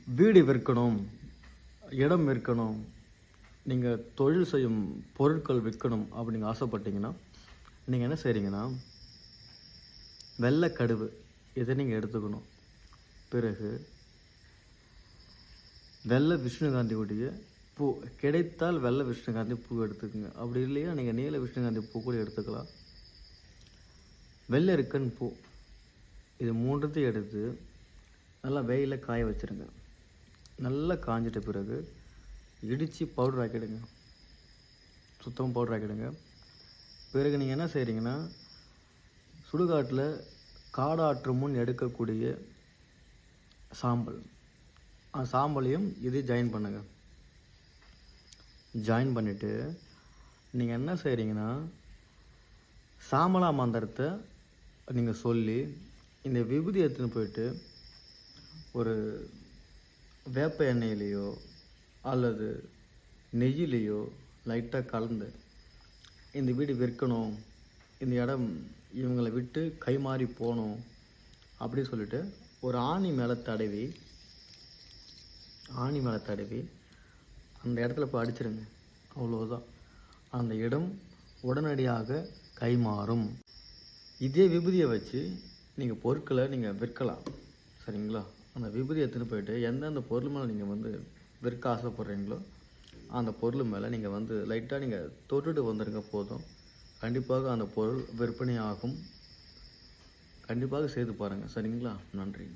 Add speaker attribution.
Speaker 1: வீடு விற்கணும், இடம் விற்கணும், நீங்கள் தொழில் செய்யும் பொருட்கள் விற்கணும் அப்படிங்க ஆசைப்பட்டீங்கன்னா, நீங்கள் என்ன செய்கிறீங்கன்னா, வெள்ளை கடுகு இதை நீங்கள் எடுத்துக்கணும். பிறகு வெள்ளை விஷ்ணுகாந்தியுடைய பூ கிடைத்தால் வெள்ளை விஷ்ணுகாந்தி பூ எடுத்துக்கோங்க. அப்படி இல்லையா நீங்கள் நீல விஷ்ணுகாந்தி பூ கூட எடுத்துக்கலாம். வெள்ளை இருக்கன் பூ இது மூன்றுத்தையும் எடுத்து நல்லா வெயிலில் காய வச்சுருங்க. நல்லா காஞ்சிட்ட பிறகு இடித்து பவுடர் ஆக்கிடுங்க. சுத்தமாக பவுடர் ஆக்கிடுங்க. பிறகு நீங்கள் என்ன செய்கிறீங்கன்னா, சுடுகாட்டில் காடாற்று முன் எடுக்கக்கூடிய சாம்பல், அந்த சாம்பலையும் இது ஜாயின் பண்ணுங்கள். ஜாயின் பண்ணிவிட்டு நீங்கள் என்ன செய்கிறீங்கன்னா, சாமலா மந்திரத்தை நீங்கள் சொல்லி இந்த விபூதி எடுத்துன்னு போயிட்டு ஒரு வேப்ப எண்ணெயிலையோ அல்லது நெய்யிலையோ லைட்டாக கலந்து இந்த வீடு விற்கணும், இந்த இடம் இவங்களை விட்டு கை மாறி போகணும் அப்படின்னு சொல்லிட்டு ஒரு ஆணி மேலே தடவி அந்த இடத்துல போய் அடிச்சிருங்க. அவ்வளோதான். அந்த இடம் உடனடியாக கைமாறும். இதே விபூதியை வச்சு நீங்கள் பொருட்களை நீங்கள் விற்கலாம். சரிங்களா? அந்த விபூதி எடுத்துன்னு போயிட்டு எந்தெந்த பொருள் மேலே நீங்கள் விற்க ஆசைப்பட்றீங்களோ அந்த பொருள் மேலே நீங்கள் லைட்டாக நீங்கள் தொட்டுட்டு வந்துடுங்க போதும். கண்டிப்பாக அந்த பொருள் விற்பனை ஆகும். கண்டிப்பாக செய்து பாருங்கள். சரிங்களா? நன்றி.